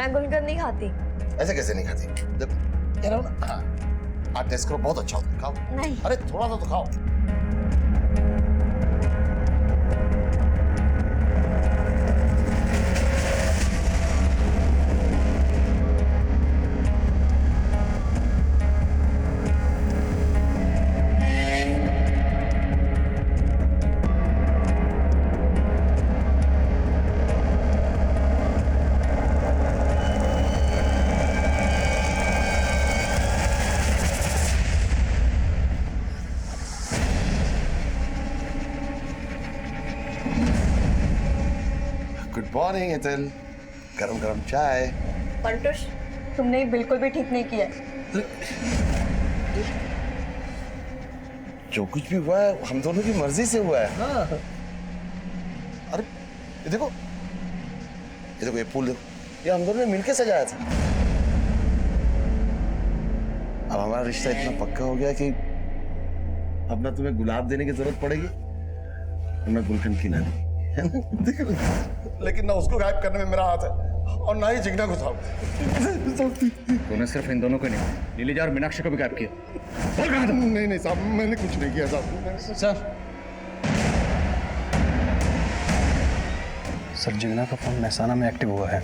मैं गुलकंद नहीं खाती। ऐसे कैसे नहीं खाती? देखो कह रहा हूं ना। हाँ आज टेस्ट करो, बहुत अच्छा होता है, खाओ। नहीं। अरे थोड़ा सा तो खाओ। गुड मॉर्निंग एतल, गरम गरम चाय। पंटुष, तुमने बिल्कुल भी ठीक नहीं किया। जो कुछ भी हुआ है हम दोनों की मर्जी से हुआ है। हाँ। अरे ये देखो, ये फूल देखो, ये हम दोनों ने मिलके सजाया था। अब हमारा रिश्ता इतना पक्का हो गया कि अब ना तुम्हें गुलाब देने की जरूरत पड़ेगी और ना गुलकंद की नानी। लेकिन ना उसको गायब करने में मेरा हाथ है और ना ही जिगना को था। तूने सिर्फ इन दोनों को नहीं, नीलिजा और मीनाक्षी को भी गायब किया। बोल कहाँ था? नहीं साहब, मैंने कुछ नहीं किया साहब। सर जिगना का फोन महसाना में एक्टिव हुआ है।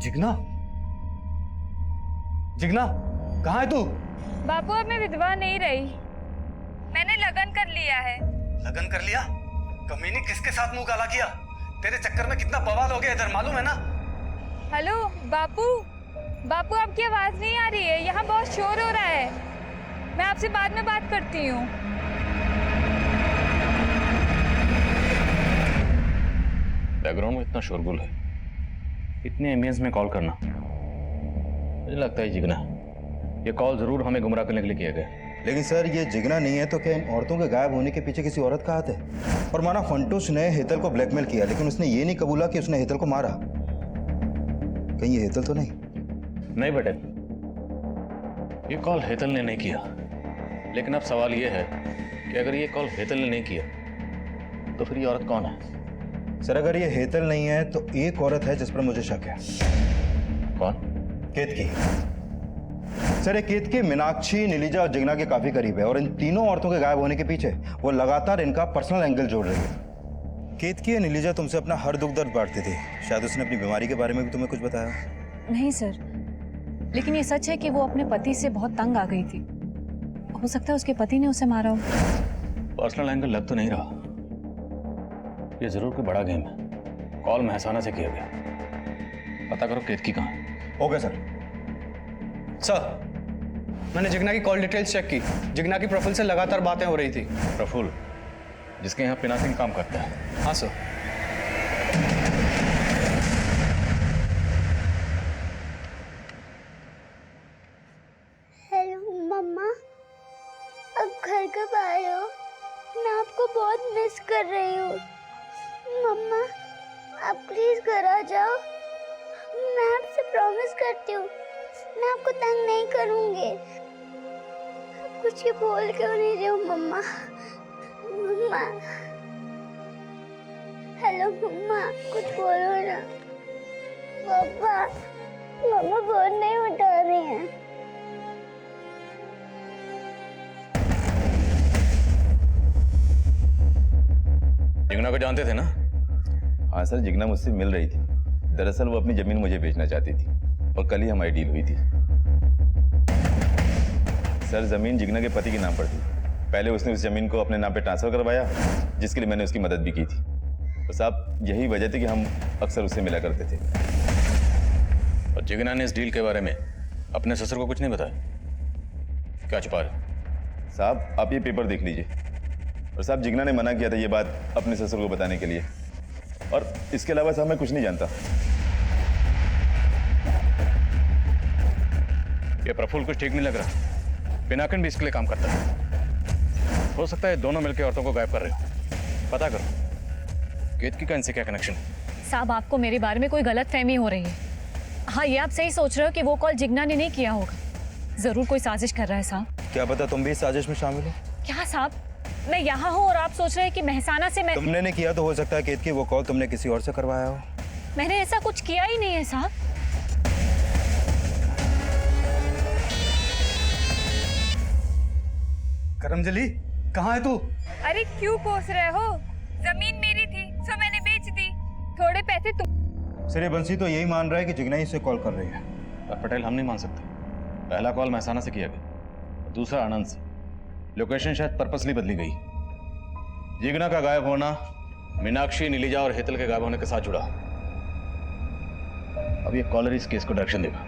जिगना, जिगना कहाँ है तू? बापू अब मैं विधवा नहीं रही, मैंने लगन कर लिया है। लगन कर लिया? कमीनी किसके साथ मुंह काला किया? तेरे चक्कर में कितना बवाल हो गया इधर, मालूम है ना? हेलो बापू, बापू आपकी आवाज नहीं आ रही है, यहाँ बहुत शोर हो रहा है। मैं आपसे बाद में बात करती हूँ। बैकग्राउंड में इतना शोरगुल है, इतने एमबीएंस में कॉल करना, मुझे लगता है जिगना ये कॉल जरूर हमें गुमराह करने के लिए किया गया। लेकिन सर ये जिगना नहीं है तो क्या इन औरतों के गायब होने के पीछे किसी औरत का हाथ है? और माना फंटूस ने हेतल को ब्लैकमेल किया, लेकिन उसने ये नहीं कबूला कि उसने हेतल को मारा। कहीं ये हेतल तो नहीं? नहीं बेटे, ये कॉल हेतल ने नहीं किया। लेकिन अब सवाल ये है कि अगर ये कॉल हेतल ने नहीं किया तो फिर ये औरत कौन है? सर अगर ये हेतल नहीं है तो एक औरत है जिस पर मुझे शक है। कौन? केतकी। सर ये केतकी मीनाक्षी, नीलिजा और जिगना के काफी करीब है और इन तीनों औरतों के गायब होने के पीछे वो लगातार इनका पर्सनल एंगल जोड़ रही है। केतकी या नीलिजा तुमसे अपना हर दुख दर्द बांटती थी, शायद उसने अपनी बीमारी के बारे में भी तुम्हें कुछ बताया? नहीं सर, लेकिन ये सच है कि वो अपने पति से बहुत तंग आ गई थी। हो सकता है उसके पति ने उसे मारा हो। पर्सनल एंगल लग तो नहीं रहा, ये जरूर कोई बड़ा गेम है। कॉल महसाना से किया गया, पता करो केतकी कहाँ है। Okay sir. सर मैंने जिगना की कॉल डिटेल्स चेक की, जिगना की प्रोफाइल से लगातार बातें हो रही थी। प्रफुल्ल, जिसके यहाँ पिनाकिंग काम करता है? हाँ सर। हेलो मम्मा, अब घर कब आए हो? मैं आपको बहुत मिस कर रही हूँ। मम्मा आप प्लीज घर आ जाओ, मैं आपसे प्रॉमिस करती हूँ मैं आपको तंग नहीं करूँगी। आप कुछ ही बोल क्यों नहीं रहे हो मम्मा? मम्मा हेलो मम्मा, कुछ बोलो ना। पापा, मम्मा फोन नहीं उठा रही हैं। जिगना को जानते थे ना? हाँ सर, जिगना मुझसे मिल रही थी। दरअसल वो अपनी जमीन मुझे बेचना चाहती थी और कल ही हमारी डील हुई थी। सर जमीन जिगना के पति के नाम पर थी। पहले उसने उस जमीन को अपने नाम पे ट्रांसफर करवाया, जिसके लिए मैंने उसकी मदद भी की थी। तो साहब यही वजह थी कि हम अक्सर उससे मिला करते थे। और जिगना ने इस डील के बारे में अपने ससुर को कुछ नहीं बताया? क्या छुपा रहे? साहब आप ये पेपर देख लीजिए। और साहब जिगना ने मना किया था ये बात अपने ससुर को बताने के लिए, और इसके अलावा साहब मैं कुछ नहीं जानता। ये प्रफुल्ल कुछ ठीक नहीं लग रहा। पिनाकिन भी इसके लिए काम करता है। हो सकता है दोनों मिलकर औरतों को गायब कर रहे हो। पता करो केतकी का इनसे क्या कनेक्शन है। साहब आपको मेरे बारे में कोई गलतफहमी हो रही है। हाँ ये आप सही सोच रहे हो कि वो कॉल जिगना ने नहीं किया होगा। जरूर कोई साजिश कर रहा है साहब। क्या पता तुम भी इस साजिश में शामिल हो? क्या साहब, मैं यहाँ हूँ और आप सोच रहे हैं कि मेहसाना से मैं तुमने नहीं किया तो हो सकता है केतकी वो कॉल तुमने किसी और से करवाया हो। मैंने ऐसा कुछ किया ही नहीं है साहब। करमजली कहाँ है तू? अरे क्यों कोस रहे हो? जमीन मेरी थी सो मैंने बेच दी, थोड़े पैसे तुम। सर ये बंसी तो यही मान रहा है कि जिग्ना ही से कॉल कर रही है। पर पटेल हम नहीं मान सकते। पहला कॉल महसाना से किया गया, दूसरा आनंद से। लोकेशन शायद पर्पसली बदली गई। जिग्ना का गायब होना मीनाक्षी, नीलिजा और हेतल के गायब होने के साथ जुड़ा। अब ये कॉलर इस केस को डायरेक्शन देगा।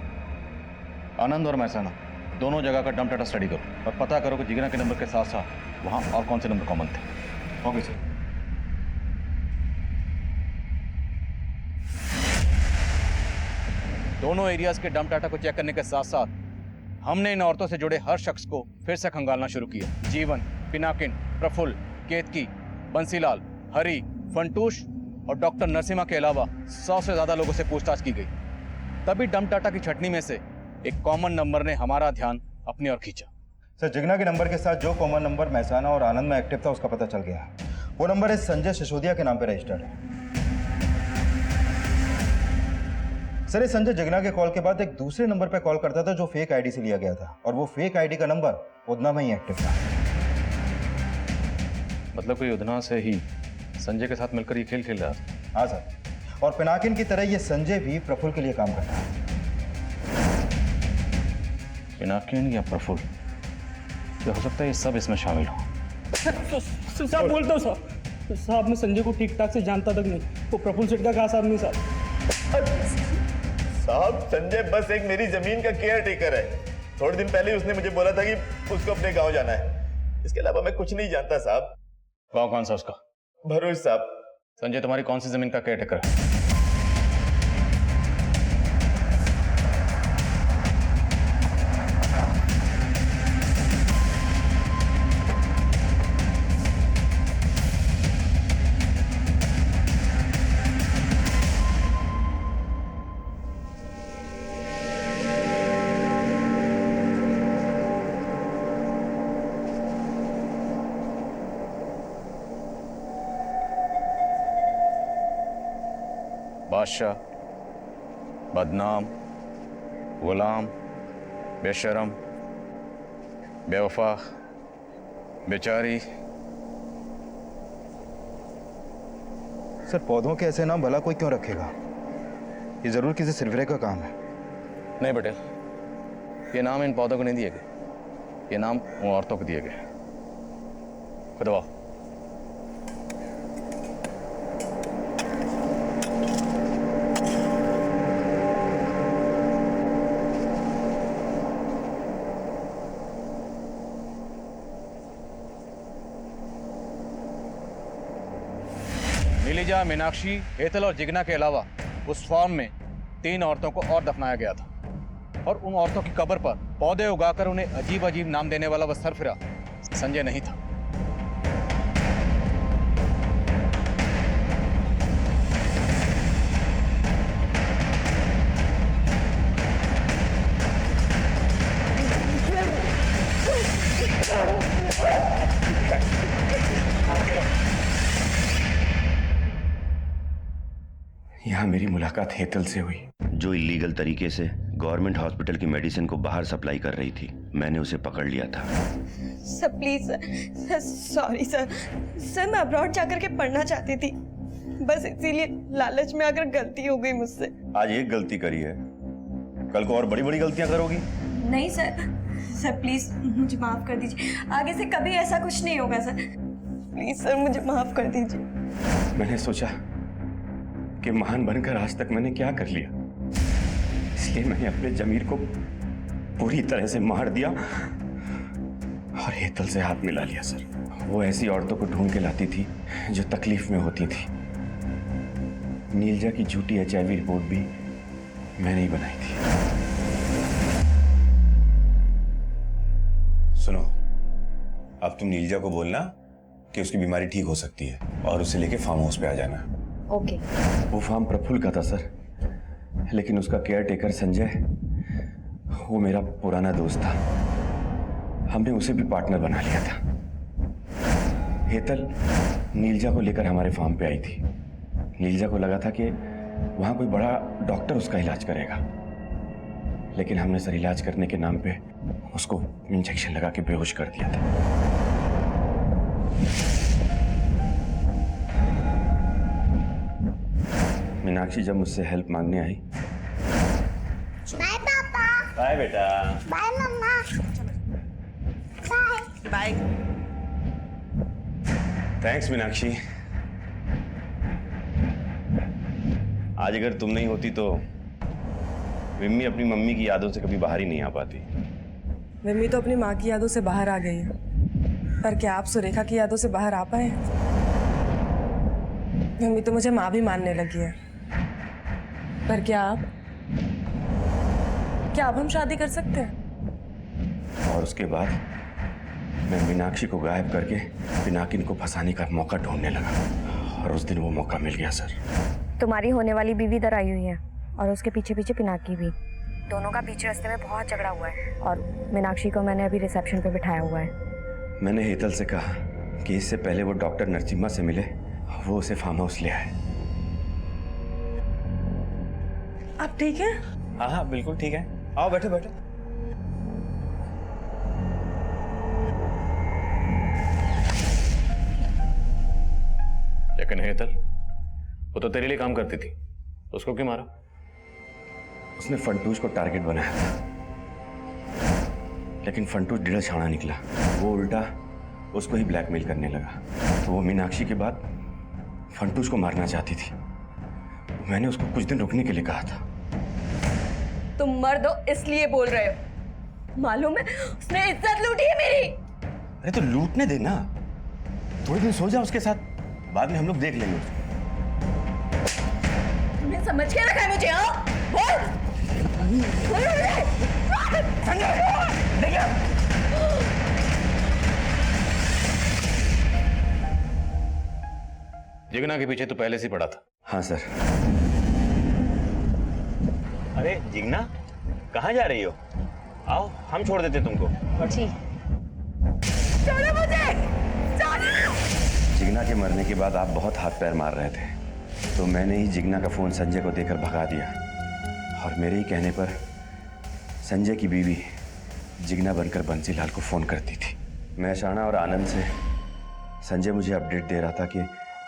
आनंद और महसाना दोनों जगह का डंप डाटा स्टडी करो और पता करो कि जिग्ना के नंबर के साथ साथ वहां और कौन से नंबर कॉमन थे। Okay sir. दोनों एरियाज के डंप डाटा को चेक करने के साथ साथ हमने इन औरतों से जुड़े हर शख्स को फिर से खंगालना शुरू किया। जीवन, पिनाकिन, प्रफुल्ल, केतकी, बंसीलाल, हरी, फंटूश और डॉक्टर नरसिम्हा के अलावा 100 से ज्यादा लोगों से पूछताछ की गई। तभी डंप डाटा की छटनी में से एक कॉमन नंबर ने हमारा ध्यान अपनी ओर खींचा। सर जिग्ना के नंबर के साथ जो कॉमन नंबर महसाना और आनंद में एक्टिव था उसका पता चल गया। वो नंबर है संजय सिसोदिया के नाम पे रजिस्टर्ड है। सर ये संजय जिग्ना के कॉल के बाद एक दूसरे नंबर पे कॉल करता था जो फेक आईडी से लिया गया था, और वो फेक आईडी का नंबर उधना में ही एक्टिव था। मतलब कोई उधना से ही संजय के साथ मिलकर ये खेल खेल रहा था। हाँ सर, और पिनाकिन की तरह ये संजय भी प्रफुल्ल के लिए काम करता है। पिनाकिन या प्रफुल्ल, क्या हो सकता है ये सब इसमें शामिल हो। साहब बोलता हूँ साहब, मैं संजय को ठीक ठाक से जानता तक नहीं। वो प्रफुल्ल सेठ का कहा साहब नहीं साहब संजय बस एक मेरी जमीन का केयर टेकर है। थोड़े दिन पहले उसने मुझे बोला था कि उसको अपने गांव जाना है। इसके अलावा मैं कुछ नहीं जानता साहब। गाँव कौन सा उसका? भरूच साहब। संजय तुम्हारी कौन सी जमीन का केयरटेकर है? बादशाह, बदनाम, गुलाम, बेशरम, बेवफा, बेचारी। सर पौधों के ऐसे नाम भला कोई क्यों रखेगा? ये जरूर किसी सिरफिरे का काम है। नहीं बेटे, ये नाम इन पौधों को नहीं दिए गए, ये नाम उन औरतों को दिए गए। खुदवा नीलिजा, मीनाक्षी, हेतल और जिग्ना के अलावा उस फार्म में 3 औरतों को और दफनाया गया था, और उन औरतों की कब्र पर पौधे उगाकर उन्हें अजीब अजीब नाम देने वाला वह सरफिरा संजय नहीं था। यहाँ मेरी मुलाकात हेतल से हुई, जो इलीगल तरीके से गवर्नमेंट हॉस्पिटल की मेडिसिन को बाहर सप्लाई कर रही थी। मैंने उसे पकड़ लिया था। Sir please sir, sorry sir. Sir मैं अब्रॉड जाकर के पढ़ना चाहती थी, बस इसीलिए लालच में आकर गलती हो गई मुझसे। आज एक गलती करी है, कल को और बड़ी बड़ी गलतियां करोगी। नहीं सर, सर प्लीज मुझे माफ कर दीजिए, आगे से कभी ऐसा कुछ नहीं होगा सर। प्लीज सर मुझे माफ कर दीजिए। मैंने सोचा कि महान बनकर आज तक मैंने क्या कर लिया, इसलिए मैंने अपने जमीर को पूरी तरह से मार दिया और हेतल से हाथ मिला लिया। सर वो ऐसी औरतों को ढूंढ के लाती थी जो तकलीफ में होती थी। नीलजा की झूठी HIV रिपोर्ट भी मैंने ही बनाई थी। सुनो, अब तुम नीलजा को बोलना कि उसकी बीमारी ठीक हो सकती है और उसे लेके फार्म हाउस पे आ जाना। ओके। वो फार्म प्रफुल्ल का था सर, लेकिन उसका केयर टेकर संजय, वो मेरा पुराना दोस्त था। हमने उसे भी पार्टनर बना लिया था। हेतल नीलजा को लेकर हमारे फार्म पे आई थी। नीलजा को लगा था कि वहां कोई बड़ा डॉक्टर उसका इलाज करेगा, लेकिन हमने सर इलाज करने के नाम पे उसको इंजेक्शन लगा के बेहोश कर दिया था। मीनाक्षी जब मुझसे हेल्प मांगने आई, बाय पापा, बाय बेटा, बाय मम्मा, बाय। थैंक्स मीनाक्षी। आज अगर तुम नहीं होती तो विम्मी अपनी मम्मी की यादों से कभी बाहर ही नहीं आ पाती। विम्मी तो अपनी माँ की यादों से बाहर आ गई है, पर क्या आप सुरेखा की यादों से बाहर आ पाए? विम्मी तो मुझे माँ भी मानने लगी है, पर क्या अब हम शादी कर सकते हैं? और उसके बाद मैं मीनाक्षी को गायब करके पिनाकिन को फंसाने का मौका ढूंढने लगा, और उस दिन वो मौका मिल गया सर। तुम्हारी होने वाली बीवी इधर आई हुई है और उसके पीछे पीछे पिनाकी भी। दोनों का बीच रास्ते में बहुत झगड़ा हुआ है और मीनाक्षी को मैंने अभी रिसेप्शन पे बिठाया हुआ है। मैंने हेतल से कहा कि इससे पहले वो डॉक्टर नरसिम्हा से मिले, वो उसे फार्म हाउस ले आए। आप ठीक हैं? हाँ हाँ बिल्कुल ठीक है, आओ बैठो बैठो। लेकिन हेतल, वो तो तेरे लिए काम करती थी, उसको क्यों मारा? उसने फंटूश को टारगेट बनाया था, लेकिन फंटूश ढीला छाड़ा निकला। वो उल्टा उसको ही ब्लैकमेल करने लगा, तो वो मीनाक्षी के बाद फंटूश को मारना चाहती थी। मैंने उसको कुछ दिन रुकने के लिए कहा था। तुम मर्द हो इसलिए बोल रहे हो, मालूम है उसने इज्जत लूटी है मेरी। अरे तो लूटने देना, थोड़े दिन सो जा उसके साथ, बाद में हम लोग देख लेंगे उसको। तुमने समझ के रखा है मुझे? हाँ बोल। जिगना के पीछे तो पहले से पड़ा था। हाँ सर। अरे जिगना, कहाँ जा रही हो? आओ हम छोड़ देते तुमको। ठीक। छोड़ो मुझे, छोड़ो। जिगना के मरने के बाद आप बहुत हाथ पैर मार रहे थे, तो मैंने ही जिगना का फोन संजय को देकर भगा दिया, और मेरे ही कहने पर संजय की बीवी जिगना बनकर बंसीलाल को फोन करती थी। मैं शाना और आनंद से संजय मुझे अपडेट दे रहा था कि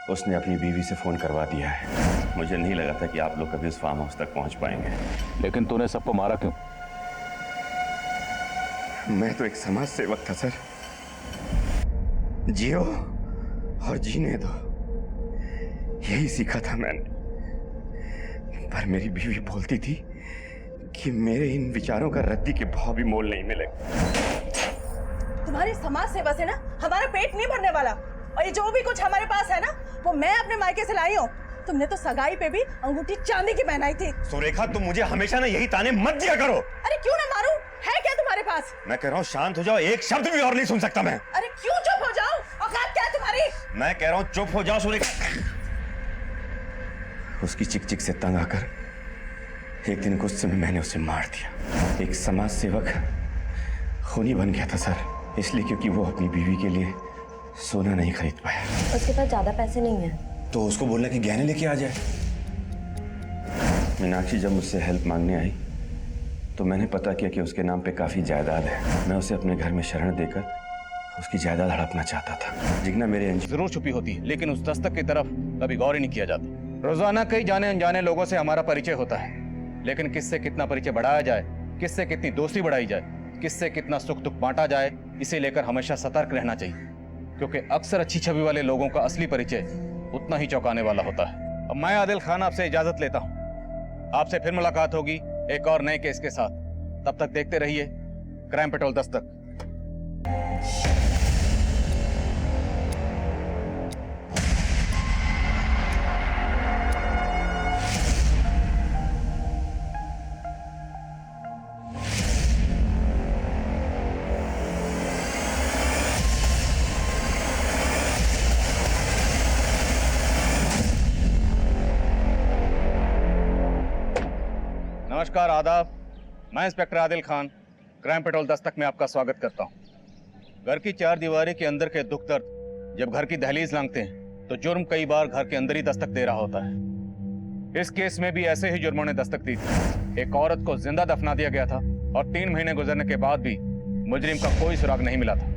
उसने अपनी बीवी से फोन करवा दिया है। मुझे नहीं लगा था कि आप लोग कभी उस फार्म हाउस तक पहुंच पाएंगे। लेकिन तूने सबको मारा क्यों? मैं तो एक समाज सेवक था सर। जियो और जीने दो, यही सीखा था मैंने। पर मेरी बीवी बोलती थी कि मेरे इन विचारों का रद्दी के भाव भी मोल नहीं मिलेगा। तुम्हारी समाज सेवा से ना हमारा पेट नहीं भरने वाला, और ये जो भी कुछ हमारे पास है ना वो मैं अपने मायके से लाई हूँ। तुमने तो सगाई पे भी अंगूठी चांदी की पहनाई थी। सुरेखा तुम मुझे हमेशा ना यही ताने मत दिया करो। अरे क्यों ना मारूं? है क्या तुम्हारे पास? मैं कह रहा हूँ शांत हो जाओ, एक शब्द भी और नहीं सुन सकता मैं। अरे क्यों चुप हो जाओ? औकात क्या है तुम्हारी? मैं कह रहा हूँ चुप हो जाओ सुरेखा। उसकी चिक चिक से तंग आकर एक दिन गुस्से में मैंने उसे मार दिया। एक समाज सेवक खूनी बन गया था सर, इसलिए क्योंकि वो अपनी बीवी के लिए सोना नहीं खरीद पाया। उसके पास ज्यादा पैसे नहीं है, तो उसको बोलना कि गहने लेके आ जाए। मीनाक्षी जब मुझसे हेल्प मांगने आई तो मैंने पता किया कि उसके नाम पे काफी जायदाद है। मैं उसे अपने घर में शरण देकर उसकी जायदाद हड़पना चाहता था। जिगना मेरे जरूर छुपी होती, लेकिन उस दस्तक की तरफ कभी गौर ही नहीं किया जाता। रोजाना कई जाने अनजाने लोगों से हमारा परिचय होता है, लेकिन किससे कितना परिचय बढ़ाया जाए, किससे कितनी दोस्ती बढ़ाई जाए, किससे कितना सुख दुख बांटा जाए, इसे लेकर हमेशा सतर्क रहना चाहिए, क्योंकि अक्सर अच्छी छवि वाले लोगों का असली परिचय उतना ही चौंकाने वाला होता है। अब मैं आदिल खान आपसे इजाजत लेता हूँ। आपसे फिर मुलाकात होगी एक और नए केस के साथ। तब तक देखते रहिए क्राइम पेट्रोल दस्तक। नमस्कार, आदाब। मैं inspector Adil Khan crime petrol Dastak में आपका स्वागत करता हूं। घर की चार दीवारी के अंदर के दुख दर्द जब घर की दहलीज लांघते हैं तो जुर्म कई बार घर के अंदर ही दस्तक दे रहा होता है। इस केस में भी ऐसे ही जुर्मों ने दस्तक दी थी। एक औरत को जिंदा दफना दिया गया था और 3 महीने गुजरने के बाद भी मुजरिम का कोई सुराग नहीं मिला था।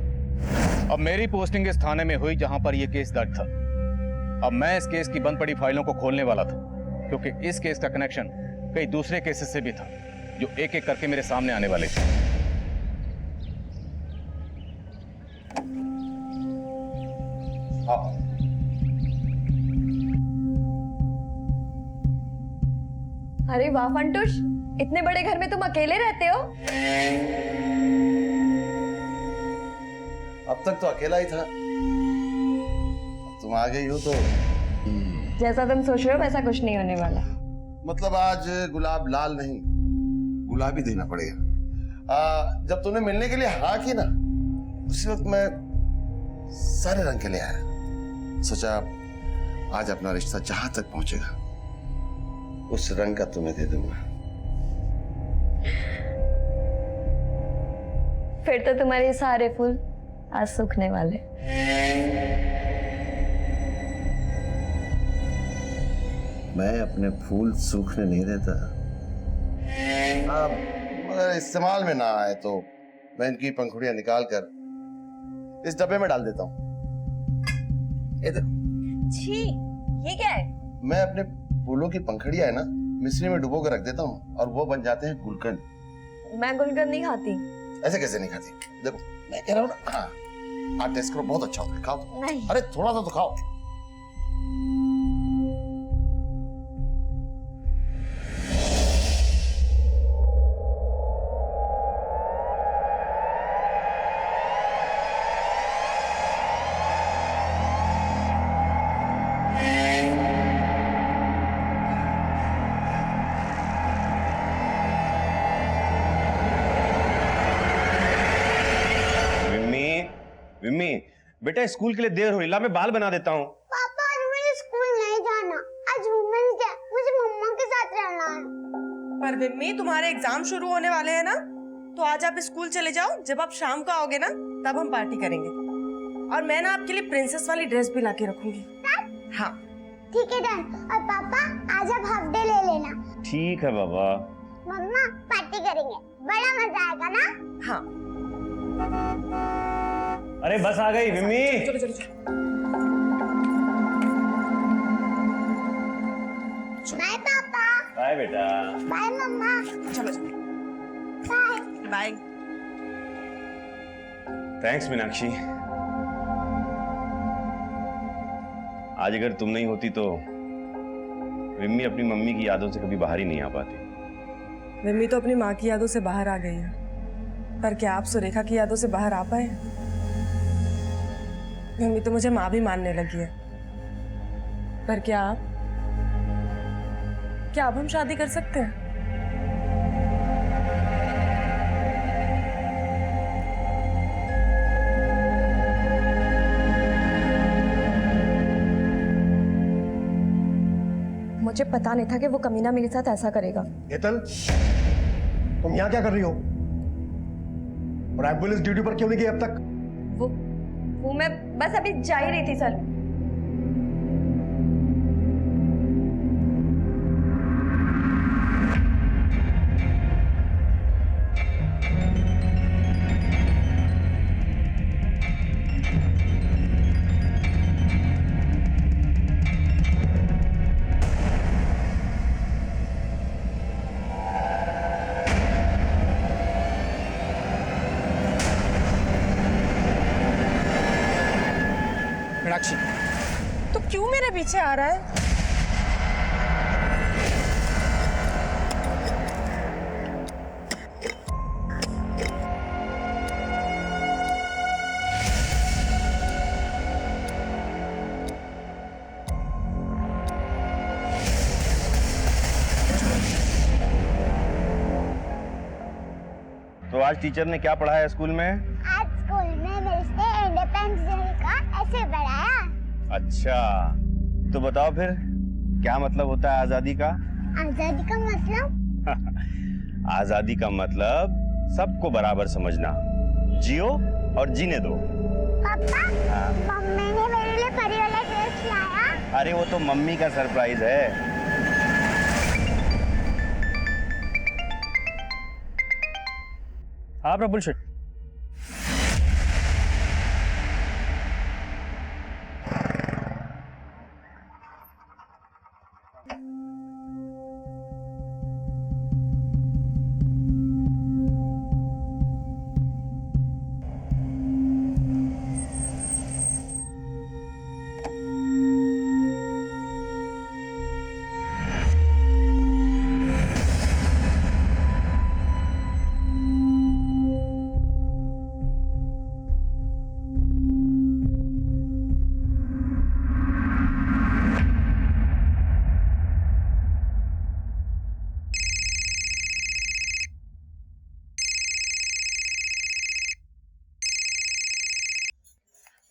अब मेरी पोस्टिंग इस थाने में हुई जहां पर यह केस दर्ज था। अब मैं इस केस की बंद पड़ी फाइलों को खोलने वाला था, क्योंकि इस केस का कनेक्शन कई दूसरे केसेस से भी था जो एक एक करके मेरे सामने आने वाले थे। अरे वाह फंटूश, इतने बड़े घर में तुम अकेले रहते हो? अब तक तो अकेला ही था, तुम आ गई हो तो जैसा तुम सोच रहे हो वैसा कुछ नहीं होने वाला। मतलब आज गुलाब लाल नहीं, गुलाबी देना पड़ेगा। जब तूने मिलने के लिए हाँ की ना, उसी वक्त मैं सारे रंग के लिए आया। सोचा आज अपना रिश्ता जहां तक पहुंचेगा उस रंग का तुम्हें दे दूंगा। फिर तो तुम्हारे सारे फूल आज सूखने वाले। मैं अपने फूल सूखने नहीं देता। मगर इस्तेमाल में ना आए तो मैं इनकी पंखुड़ियां निकाल कर इस डब्बे में डाल देता हूँ। छी, ये क्या है? मैं अपने फूलों की पंखुड़ियां है ना मिश्री में डुबो कर रख देता हूँ और वो बन जाते हैं गुलकंद। मैं गुलकंद नहीं खाती। ऐसे कैसे नहीं खाती? देखो मैं कह रहा हूँ ना, हाँ आप टेस्ट करो, बहुत अच्छा होता है, खाओ। नहीं। अरे थोड़ा सा तो खाओ। विम्मी, बेटा स्कूल के लिए देर हो रही, ला मैं बाल बना देता हूँ। पापा आज मुझे स्कूल नहीं जाना, आज वुमेन्स डे, मुझे मम्मा के साथ रहना है। पर विम्मी, तुम्हारे एग्जाम शुरू होने वाले हैं ना, तो आज आप स्कूल चले जाओ। जब आप शाम को आओगे ना तब हम पार्टी करेंगे, और मैं ना आपके लिए प्रिंसेस वाली ड्रेस भी लाके रखूंगी। हाँ ठीक है डन। और पापा आज आप हाफ डे ले लेना। ठीक है बाबा। मम्मा पार्टी करेंगे, बड़ा मजा आएगा ना? हाँ। अरे बस आ गई विम्मी। चलो चलो चलो। बाय पापा। बाय बेटा। बाय मम्मा। चलो चलो। बाय। बाय। थैंक्स मीनाक्षी। आज अगर तुम नहीं होती तो विम्मी अपनी मम्मी की यादों से कभी बाहर ही नहीं आ पाती। विम्मी तो अपनी माँ की यादों से बाहर आ गई है, पर क्या आप सुरेखा की यादों से बाहर आ पाए? विम्मी तो मुझे माँ भी मानने लगी है, पर क्या अब हम शादी कर सकते हैं? मुझे पता नहीं था कि वो कमीना मेरे साथ ऐसा करेगा। हेतल, तुम यहाँ क्या कर रही हो? और एम्बुलेंस ड्यूटी पर क्यों नहीं गई अब तक? वो मैं बस अभी जा ही रही थी सर। मीनाक्षी, तो क्यों मेरे पीछे आ रहा है? तो आज टीचर ने क्या पढ़ाया स्कूल में? आज स्कूल में मेरे से इंडिपेंडेंस डे का ऐसे पढ़ाया। अच्छा, तो बताओ फिर क्या मतलब होता है आजादी का? आजादी का मतलब? आजादी का मतलब सबको बराबर समझना, जियो और जीने दो। पापा, मम्मी ने मेरे लिए परी वाला ड्रेस लाया। अरे वो तो मम्मी का सरप्राइज है। हाँ प्रफुल्ल शेठ।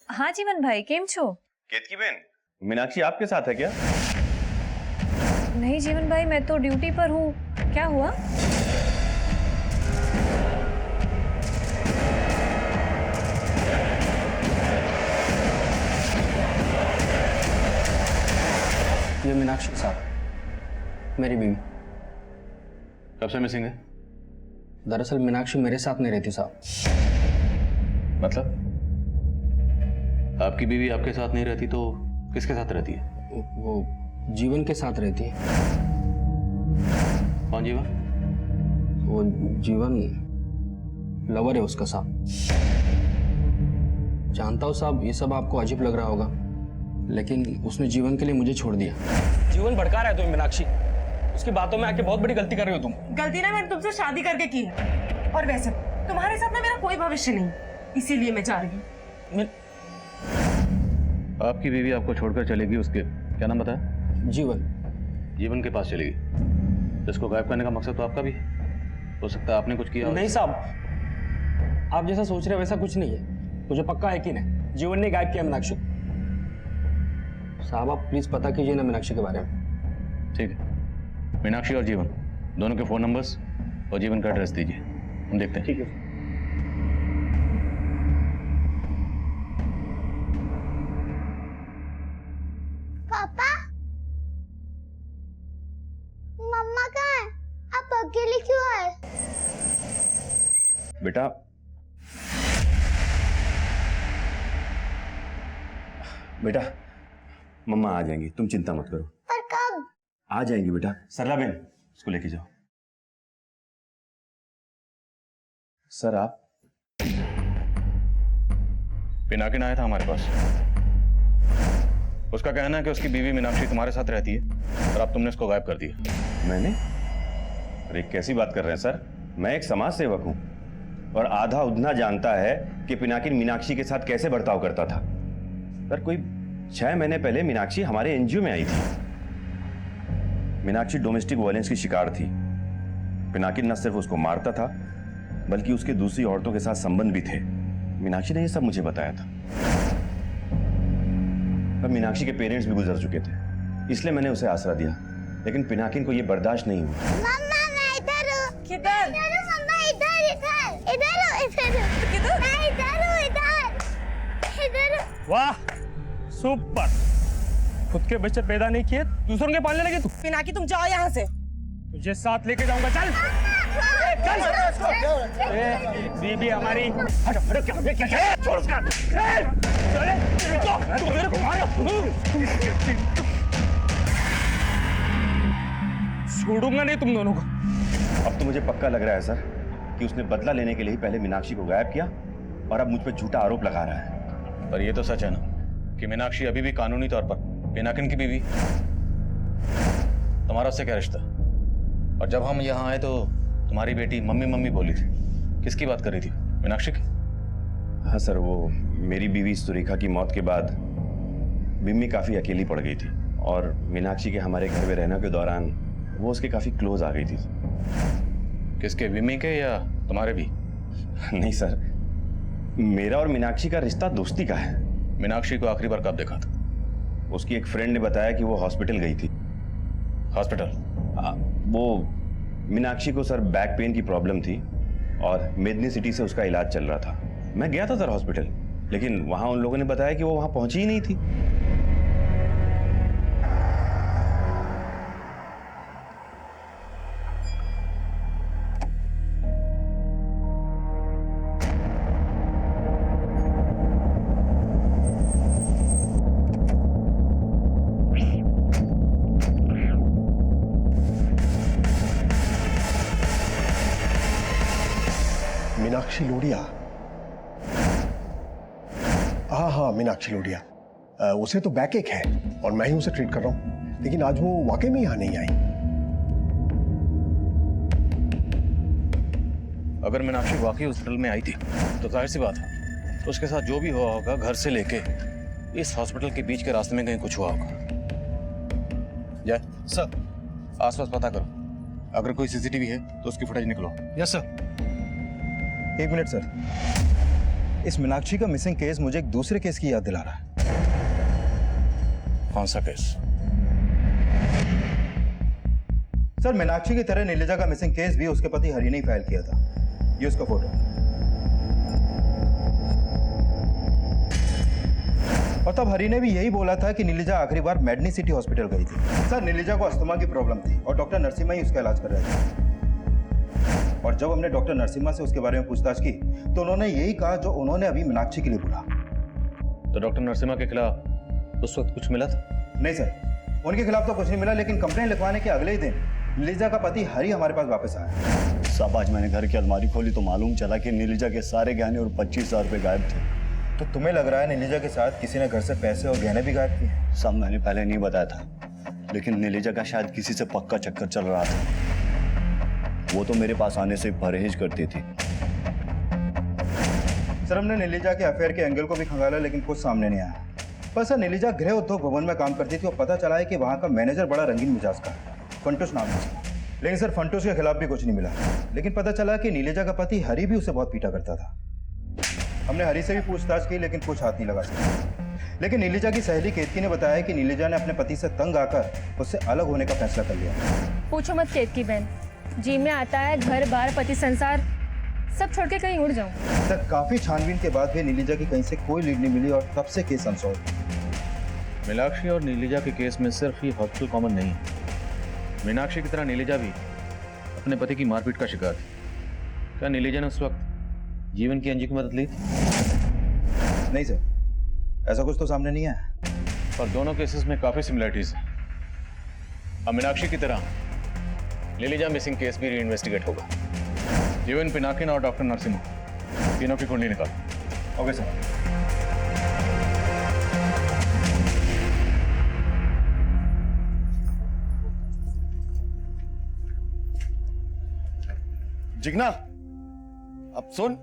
हाँ जीवन भाई, केम छो? केतकी बहन, मीनाक्षी आपके साथ है क्या? नहीं जीवन भाई, मैं तो ड्यूटी पर हूँ। क्या हुआ? ये मीनाक्षी के साथ, मेरी बीवी। कब से मिसिंग है? दरअसल मीनाक्षी मेरे साथ नहीं रहती साहब। मतलब आपकी बीवी आपके साथ नहीं रहती तो किसके साथ रहती है? वो जीवन के साथ रहती है। कौन जीवन? वो जीवन लवर है उसका साहब। जानता हूँ साहब, ये सब आपको अजीब लग रहा होगा, लेकिन उसने जीवन के लिए मुझे छोड़ दिया। जीवन भड़का रहा है तुम्हें मीनाक्षी, उसकी बातों में आके बहुत बड़ी गलती कर रही हो तुम। गलती ना मैंने तुमसे शादी करके की है, और वैसे तुम्हारे साथ ना मेरा कोई भविष्य नहीं, इसीलिए मैं जा रही हूँ। आपकी बीवी आपको छोड़कर चलेगी, उसके क्या नाम बताया? जीवन। जीवन के पास चलेगी। इसको गायब करने का मकसद तो आपका भी हो सकता है, आपने कुछ किया हो। नहीं साहब, आप जैसा सोच रहे हैं वैसा कुछ नहीं है। मुझे पक्का यकीन है जीवन ने गायब किया मीनाक्षी को। साहब आप प्लीज पता कीजिए ना मीनाक्षी के बारे में। ठीक है, मीनाक्षी और जीवन दोनों के फोन नंबर्स और जीवन का एड्रेस दीजिए, हम देखते हैं। ठीक है। पापा, मम्मा कहाँ है? आप अकेले क्यों आए? बेटा, बेटा मम्मा आ जाएंगी, तुम चिंता मत करो। पर कब? आ जाएंगी बेटा। सरला बहन, इसको लेके जाओ। सर आप? पिनाकिन आया था हमारे पास। उसका कहना है कि उसकी बीवी मीनाक्षी तुम्हारे साथ रहती है और अब तुमने उसको गायब कर दिया। मैंने? अरे कैसी बात कर रहे हैं सर, मैं एक समाज सेवक हूं और आधा उधना जानता है कि पिनाकिन मीनाक्षी के साथ कैसे बर्ताव करता था। सर कोई 6 महीने पहले मीनाक्षी हमारे एनजीओ में आई थी। मीनाक्षी डोमेस्टिक वायलेंस की शिकार थी। पिनाकिन न सिर्फ उसको मारता था बल्कि उसके दूसरी औरतों के साथ संबंध भी थे। मीनाक्षी ने यह सब मुझे बताया था। अब मीनाक्षी के पेरेंट्स भी गुजर चुके थे, इसलिए मैंने उसे आसरा दिया, लेकिन पिनाकिन को यह बर्दाश्त नहीं हुआ। मम्मा मैं इधर हूँ। किधर? मम्मा इधर इधर इधर हूँ इधर। किधर? मैं इधर हूँ इधर इधर। वाह सुपर, खुद के बच्चे पैदा नहीं किए दूसरों के पालने लगे तू। पिनाकी तुम जाओ यहाँ से। तुझे साथ लेके जाऊंगा, चल चल। बीबी हमारी। हटो हटो, क्या छोड़ उसका। तू मेरे को मारो। छोड़ूंगा नहीं तुम दोनों को। अब तो मुझे पक्का लग रहा है सर कि उसने बदला लेने के लिए ही पहले मीनाक्षी को गायब किया और अब मुझ पर झूठा आरोप लगा रहा है। पर ये तो सच है ना कि मीनाक्षी अभी भी कानूनी तौर पर पिनाकिन की बीवी। तुम्हारा उससे क्या रिश्ता? और जब हम यहाँ आए तो तुम्हारी बेटी मम्मी मम्मी बोली थी, किसकी बात कर रही थी? मीनाक्षी की? हाँ सर, वो मेरी बीवी सुरेखा की मौत के बाद बिम्मी काफ़ी अकेली पड़ गई थी और मीनाक्षी के हमारे घर में रहने के दौरान वो उसके काफ़ी क्लोज आ गई थी। किसके, बिम्मी के या तुम्हारे भी? नहीं सर, मेरा और मीनाक्षी का रिश्ता दोस्ती का है। मीनाक्षी को आखिरी बार कब देखा था? उसकी एक फ्रेंड ने बताया कि वो हॉस्पिटल गई थी। हॉस्पिटल? वो मीनाक्षी को सर बैक पेन की प्रॉब्लम थी और मेदनी सिटी से उसका इलाज चल रहा था। मैं गया था सर हॉस्पिटल, लेकिन वहां उन लोगों ने बताया कि वो वहां पहुंची ही नहीं थी। मीनाक्षी लोढ़िया। हाँ, मीनाक्षी लोढ़िया। उसे तो बैकएक है और मैं ही उसे ट्रीट कर रहा हूँ, लेकिन आज वो वाकई में यहाँ नहीं आई। अगर मीनाक्षी वाकई हॉस्पिटल में आई थी तो जाहिर सी बात है तो उसके साथ जो भी हुआ होगा घर से लेके इस हॉस्पिटल के बीच के रास्ते में कहीं कुछ हुआ होगा। जय सर, आसपास पता करो, अगर कोई सीसीटीवी है तो उसकी फुटेज निकलो। Yes sir. एक मिनट सर, इस मीनाक्षी का मिसिंग केस मुझे एक दूसरे केस की याद दिला रहा है। कौन सा केस? सर, मीनाक्षी की तरह नीलिजा का मिसिंग केस भी उसके पति हरि ने फाइल किया था। ये उसका फोटो। और तब हरि ने भी यही बोला था कि नीलिजा आखिरी बार मेडनी सिटी हॉस्पिटल गई थी। सर, नीलिजा को अस्थमा की प्रॉब्लम थी और डॉक्टर नरसिम्हा ही उसका इलाज कर रहे थे। और जब हमने डॉक्टर नरसिम्हा से उसके बारे में पूछताछ की तो उन्होंने यही कहा जो उन्होंने अभी मीनाक्षी के लिए बोला। तो डॉक्टर नरसिम्हा के खिलाफ उस वक्त कुछ मिला था? नहीं सर, उनके खिलाफ तो कुछ नहीं मिला, लेकिन कंप्लेंट लिखवाने के अगले ही दिन नीलिजा का पति हरि हमारे पास वापस आया। साहब, आज मैंने घर की अलमारी खोली तो मालूम चला कि नीलिजा के सारे गहने और 25,000 रुपए गायब थे। तो तुम्हें लग रहा है नीलिजा के साथ किसी ने घर से पैसे और गहने भी गायब किए? साहब, मैंने पहले नहीं बताया था, लेकिन नीलिजा का शायद किसी से पक्का चक्कर चल रहा था। वो तो मेरे पास आने से परहेज करती थी। सर, हमने नीलिजा के अफेयर के एंगल को भी खंगाला, लेकिन कुछ सामने नहीं आया। पर सर, नीलिजा गृह उद्योग भवन में काम करती थी और पता चला है कि वहाँ का मैनेजर बड़ा रंगीन मिजाज का है, फंटूश नाम है। लेकिन सर, फंटूश के खिलाफ भी कुछ नहीं मिला। लेकिन पता चला कि नीलिजा का पति हरि भी उसे बहुत पीटा करता था। हमने हरि से भी पूछताछ की, लेकिन कुछ हाथ नहीं लगा सका। लेकिन नीलिजा की सहेली केतकी ने बताया कि नीलिजा ने अपने पति से तंग आकर उससे अलग होने का फैसला कर लिया। पूछो मत केतकी बहन, जी में आता है घर बार पति संसार सब छोड़ के कहीं उड़ जाऊं। सर, काफी छानबीन के बाद भी नीलिजा की कहीं से कोई लीड नहीं मिली और तब से केस अनसॉल्व। मीनाक्षी और नीलिजा के केस में सिर्फ ही हॉस्पिटल कॉमन नहीं है। मीनाक्षी की तरह नीलिजा भी अपने पति की मारपीट का शिकार थी। क्या नीलिजा ने उस वक्त जीवन की अंजी की मदद ली थी? नहीं सर, ऐसा कुछ तो सामने नहीं आया। पर दोनों केसेस में काफी सिमिलरिटीज हैं। अब मीनाक्षी की तरह नीलिजा मिसिंग केस भी रीइन्वेस्टिगेट होगा। जीवन, पिनाकिन और डॉक्टर नरसिम्हा तीनों की कुंडली निकाल। Okay sir. जिग्ना, अब सुन,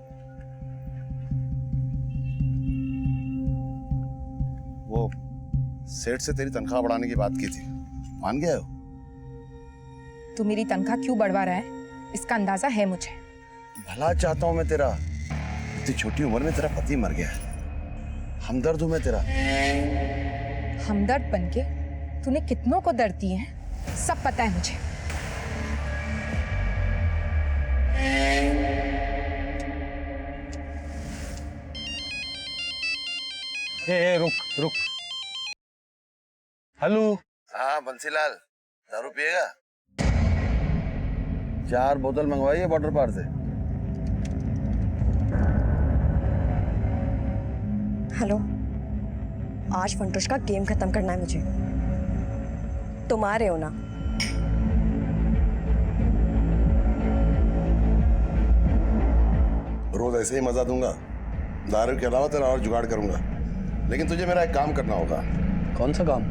वो सेठ से तेरी तनख्वाह बढ़ाने की बात की थी, मान गया हो? तू मेरी तनख्वाह क्यों बढ़वा रहा है इसका अंदाजा है मुझे। भला चाहता हूं मैं तेरा। इतनी छोटी उम्र में तेरा पति मर गया है, हमदर्द हूं मैं तेरा। हमदर्द बनके तूने कितनों को दर्द दिए हैं सब पता है मुझे। रुक। हेलो। हाँ बंसीलाल, दारू पिएगा? 4 बोतल मंगवाइए बॉर्डर पार से। हेलो, आज फंटूश का गेम खत्म करना है मुझे। तुम आ रहे हो ना? रोज ऐसे ही मजा दूंगा, दारू के अलावा तेरा और जुगाड़ करूंगा। लेकिन तुझे मेरा एक काम करना होगा। कौन सा काम?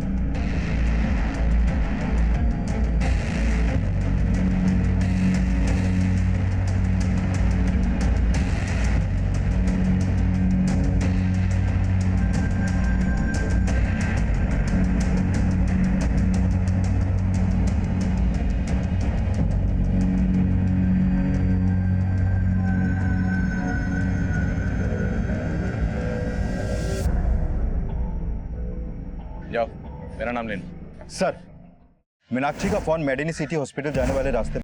जाओ, मेरा नाम लेना। सर, मीनाक्षी का फोन मेडिनी सिटी हॉस्पिटल जाने वाले रास्ते